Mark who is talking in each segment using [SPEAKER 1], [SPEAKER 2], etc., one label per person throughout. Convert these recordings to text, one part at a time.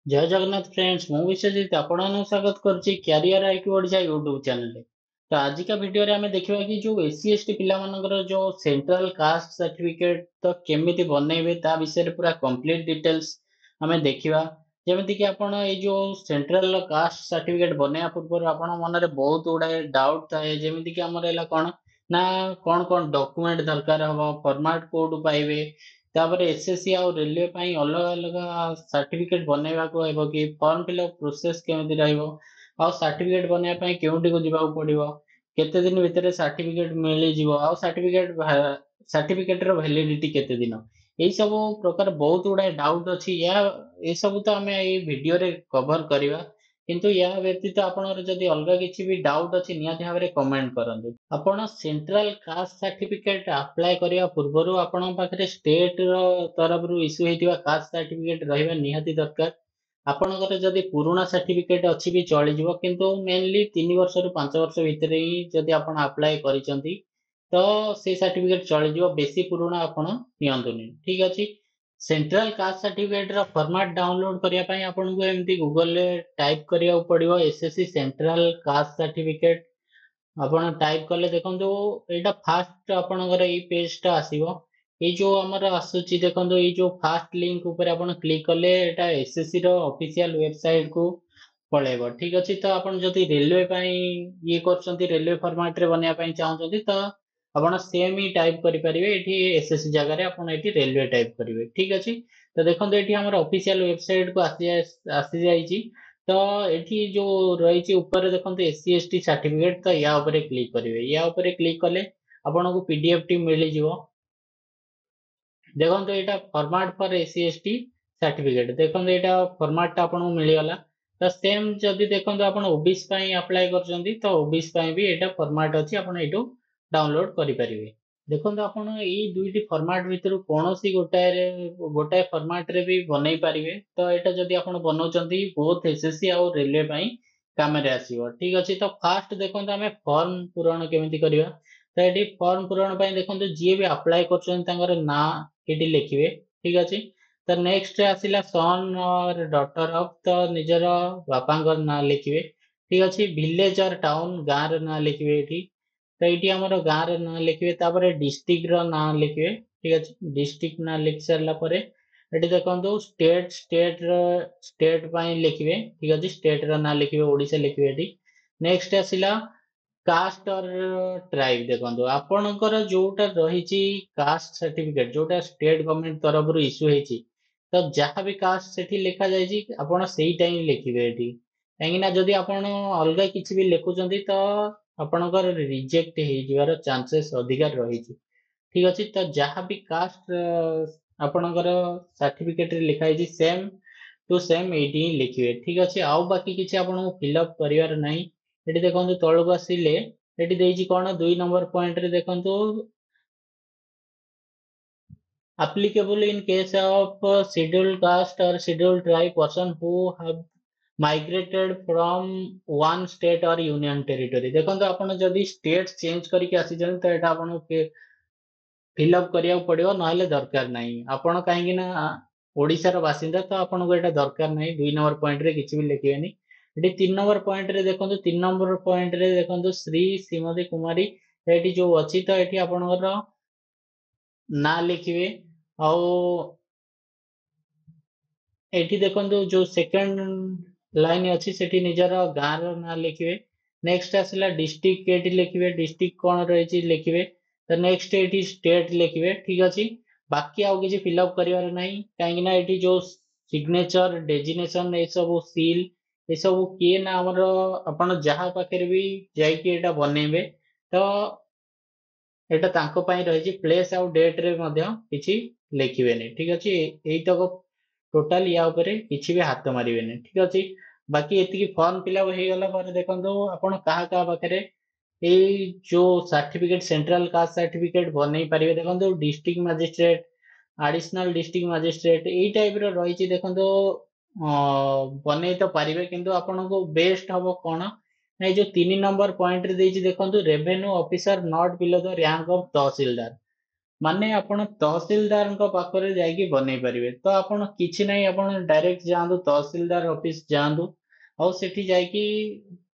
[SPEAKER 1] जय जगन्नाथ फ्रेंड्स मु विश्वजीत आपण स्वागत करुच्ची career IQ Odisha YouTube channel रे। तो आज का वीडियो रे हमें देखिबा कि जो एससी एसटी पिला मानकर जो सेंट्रल कास्ट सर्टिफिकेट तो केमिति बनेबे ता विषय रे पूरा कंप्लीट डिटेल्स हमें देखिबा। जेमिति कि आपण ए जो सेंट्रल कास्ट सर्टिफिकेट बनेया पूर्व आपण मन रे बहुत गुडा डाउट थाए। जेमिति कि हमर एला कोन ना कोन कोन डॉक्यूमेंट दरकार हबो फॉर्मेट कोड पाइबे तापर एसएससी आ रेलवे पाई अलग अलग सर्टिफिकेट बनेवा को हेबो कि फॉर्म फिलअप प्रोसेस केमिति रहइबो आ सर्टिफिकेट बनेया पाई केउंटी को जिबाउ पड़िबो केते दिन भितर सर्टिफिकेट मिलि जिवो आ सर्टिफिकेट रो वैलिडिटी केते दिन एई सब प्रकार बहुत गुडा डाउट अछि या ए सब तो हमें ए वीडियो रे कवर करिवा। किंतु या व्यतीत आपनर जदि अलग किछि भी डाउट अछि निहाती भाबरे कमेंट करंतु। आपण सेंट्रल कास्ट सर्टिफिकेट अप्लाई करिया पूर्वरु आपण पाखरे स्टेट रो तरफ रु इश्यू हेतिबा कास्ट सर्टिफिकेट रहिबा निहाती दरकार। आपणकर जदि पुराना सर्टिफिकेट अछि भी चली जिवो किंतु मेनली 3 वर्ष रु 5 वर्ष भितर ही जदि आपण अप्लाई करिसंती तो से सर्टिफिकेट चली जिवो बेसी पुराना आपण नियंतुनी ठीक अछि। सेंट्रल कास्ट सर्टिफिकेट रो फॉर्मेट डाउनलोड करिया पई आपन को एमती गूगल रे टाइप करिया पड़िबो एसएससी सेंट्रल कास्ट सर्टिफिकेट आपण टाइप कले देखंतु एटा फास्ट आपणकर एई पेज टा आसीबो। ए जो हमर आसुची देखंतु ए जो फास्ट लिंक ऊपर आपण क्लिक कले एटा एसएससी रो ऑफिशियल वेबसाइट को पळेबो ठीक अछि। तो आपण जदि रेलवे पई ये करचंती रेलवे फॉर्मेट रे बनिया पई चाहउचंती तो आपण सेम ही टाइप करि परिबे एठी एसएससी जगह रे आपण एठी रेलवे टाइप करिवे ठीक अछि। तो देखंतु एठी हमर ऑफिशियल वेबसाइट को आसी जाईची। तो एठी जो रहिची ऊपर देखंतु एससी एसटी सर्टिफिकेट तो या ऊपर क्लिक करिवे या ऊपर क्लिक कले आपण को पीडीएफ टी मिलि जिवो। देखो एटा format for SC ST certificate देखो एटा फॉर्मेट आपन मिल गला। तो सेम जदि देखो आपन ओबीसी पई अप्लाई करछंती तो ओबीसी पई भी एटा फॉर्मेट अछि आपन एटू डाउनलोड करि परिबे। देखो आपन एई दुईटी फॉर्मेट भितरु कोनोसी गोटाए फॉर्मेट रे भी बनै परिबे। तो एटा जदि आपन बनौचंती बोथ एसएससी आ रेलवे पई काम रे आसीबो ठीक अछि। तो फास्ट देखो हमें फॉर्म पूरण केमिति करिवा। तो एटी फॉर्म पूरण पई देखो जी भी अप्लाई करछन तांगर ना एटी लिखिबे ठीक अछि। तो नेक्स्ट आसिला सन और डॉटर ऑफ तो निजर बापांगर ना लिखिबे ठीक अछि। विलेज और टाउन गां रे ना लिखिबे एटी। तो एटी हमर गां रे ना लिखिबे तापर डिस्ट्रिक्ट रो ना लिखिबे ठीक अछि। डिस्ट्रिक्ट ना लिख सरला परे एटी देखंतु स्टेट पई लिखिबे ठीक अछि। स्टेट रो ना लिखिबे ओडिसा लिखिबे एटी। नेक्स्ट आसिला कास्ट और ट्राइब देखो आपणकर जोटा रही कास्ट सर्टिफिकेट जोटा स्टेट गवर्नमेंट तरफ रु इश्यू हेची तो जहाँ भी कास्ट सेठी लिखा जायछि आपण सेईटा ही लिखिबे एठी। काहेकि ना जदि आपण अलगा किछि भी लिखुचंती तो आपणकर रिजेक्ट हे जिवार चांसेस अधिकार रहिछि ठीक अछि। तो जहाँ भी कास्ट आपणकर सर्टिफिकेट रे लिखा हेछि सेम टू सेम एटी ही लिखिबे ठीक अछि। आउ बाकी किछि आपण फिलअप करिवार नाही। एटी देखंतु तळକୁ आसिले एटी देइछि कोन 2 नंबर पॉइंट रे देखंतु applicable in case of scheduled caste or scheduled tribe person who have migrated from one state or union territory देखंतु आपण जदि स्टेट चेंज करिके आसी जन तो एटा आपण फिलअप करिया पड़िबो नहले दरकार नाही। आपण काहेकि ना ओडिसा रो बासिंदा तो आपण को एटा दरकार नाही। 2 नंबर पॉइंट रे किछि भी लिखिबेनी। एटी 3 नंबर पॉइंट रे देखंतु 3 नंबर पॉइंट रे देखंतु श्री श्रीमती कुमारी एटी जो अछि तो एटी आपणकर ना लिखिबे। ଆଉ एठी देखंतु जो सेकंड लाइन अछि सेठी निजर गां रो ना लिखिबे। नेक्स्ट आसिला डिस्ट्रिक्ट एठी लिखिबे डिस्ट्रिक्ट कोन रहिछि लिखिबे। तो नेक्स्ट एठी स्टेट लिखिबे ठीक अछि। बाकी आउ किछि फिलअप करिवार नाही काहेकि ना एठी जो सिग्नेचर डेजिग्नेशन ए सब सील ए सब किए ना हमर आपण जहां पाखरे भी जाई कि एटा बनेबे तो एटा तांको पई रहिछि प्लेस आउ डेट रे मध्य किछि लिखिबेनी ठीक अछि। एई तक टोटल या ऊपर किछि भी हाथ मारिबेनी ठीक अछि। बाकी एतिकी फॉर्म फिलअप हे गला पर देखंतु आपण काहा काहा पाखरे एई जो सर्टिफिकेट सेंट्रल कास्ट सर्टिफिकेट बनै परिबे देखंतु district magistrate additional district magistrate एई टाइप रो रहिछि देखंतु बनै तो परिबे किंतु आपण को बेस्ट हबो कोन ना जो 3 नंबर पॉइंट रे देछि देखंतु revenue officer not below the rank of tahsildar ମାନେ ଆପଣ ତହସିଲଦାରଙ୍କ ପାଖରେ ଯାଇକି ବନେଇ ପାରିବେ। ତ ଆପଣ କିଛି ନାହିଁ, ଆପଣ ଡାଇରେକ୍ଟ ଯାଆନ୍ତୁ ତହସିଲଦାର ଅଫିସ ଯାଆନ୍ତୁ, ଆଉ ସେଠି ଯାଇକି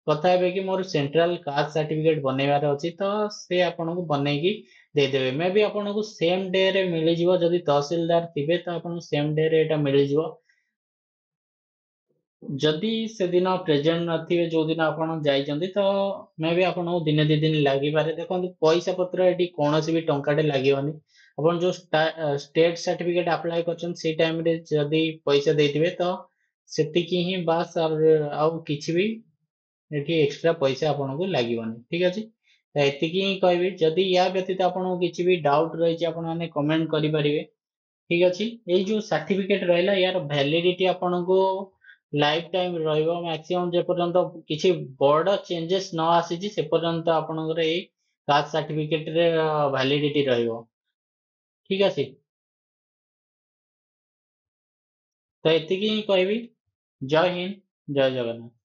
[SPEAKER 1] କଥା ହେବେ କି ମୋର ସେଣ୍ଟ୍ରାଲ କାଷ୍ଟ ସାର୍ଟିଫିକେଟ ବନେଇବାର ଅଛି, ତ ସେ ଆପଣଙ୍କୁ ବନେଇକି ଦେଇଦେବେ। ମେ ବି ଆପଣଙ୍କୁ ସେମ୍ ଡେ ରେ ମିଳିଯିବ, ଯଦି ତହସିଲଦାର ଥିବେ ତ ଆପଣଙ୍କୁ ସେମ୍ ଡେ ରେ ଏଇଟା ମିଳିଯିବ। ଯଦି ସେଦିନ ପ୍ରେଜେଣ୍ଟ ନଥିବେ, ଯୋଉ ଦିନ ଆପଣ ଯାଇଛନ୍ତି, ତ ମେ ବି ଆପଣଙ୍କୁ ଦିନେ ଦି ଦିନ ଲାଗିପାରେ। ଦେଖନ୍ତୁ ପଇସା ପତ୍ର ଏଠି କୌଣସି ବି ଟଙ୍କାଟେ ଲାଗିବନି। ଆପଣ ଯୋଉ ଷ୍ଟେଟ ସାର୍ଟିଫିକେଟ ଆପ୍ଲାଏ କରିଛନ୍ତି ସେଇ ଟାଇମରେ ଯଦି ପଇସା ଦେଇଥିବେ ତ ସେତିକି ହିଁ ବାସ୍, ଆଉ କିଛି ବି ଏଠି ଏକ୍ସଟ୍ରା ପଇସା ଆପଣଙ୍କୁ ଲାଗିବନି। ଠିକ ଅଛି, ତ ଏତିକି ହିଁ କହିବି। ଯଦି ୟା ବ୍ୟତୀତ ଆପଣଙ୍କୁ କିଛି ବି ଡାଉଟ ରହିଛି ଆପଣ ମାନେ କମେଣ୍ଟ କରିପାରିବେ। ଠିକ ଅଛି, ଏଇ ଯୋଉ ସାର୍ଟିଫିକେଟ ରହିଲା ୟାର ଭ୍ୟାଲିଡିଟି ଆପଣଙ୍କୁ ଲାଇଫ ଟାଇମ ରହିବ, ମ୍ୟାକ୍ସିମମ୍ ଯେ ପର୍ଯ୍ୟନ୍ତ କିଛି ବଡ ଚେଞ୍ଜେସ୍ ନ ଆସିଛି ସେ ପର୍ଯ୍ୟନ୍ତ ଆପଣଙ୍କର ଏଇ କାଷ୍ଟ ସାର୍ଟିଫିକେଟରେ ଭ୍ୟାଲିଡିଟି ରହିବ। ଠିକ ଅଛି, ତ ଏତିକି ହିଁ କହିବି। ଜୟ ହିନ୍ଦ, ଜୟ ଜଗନ୍ନାଥ।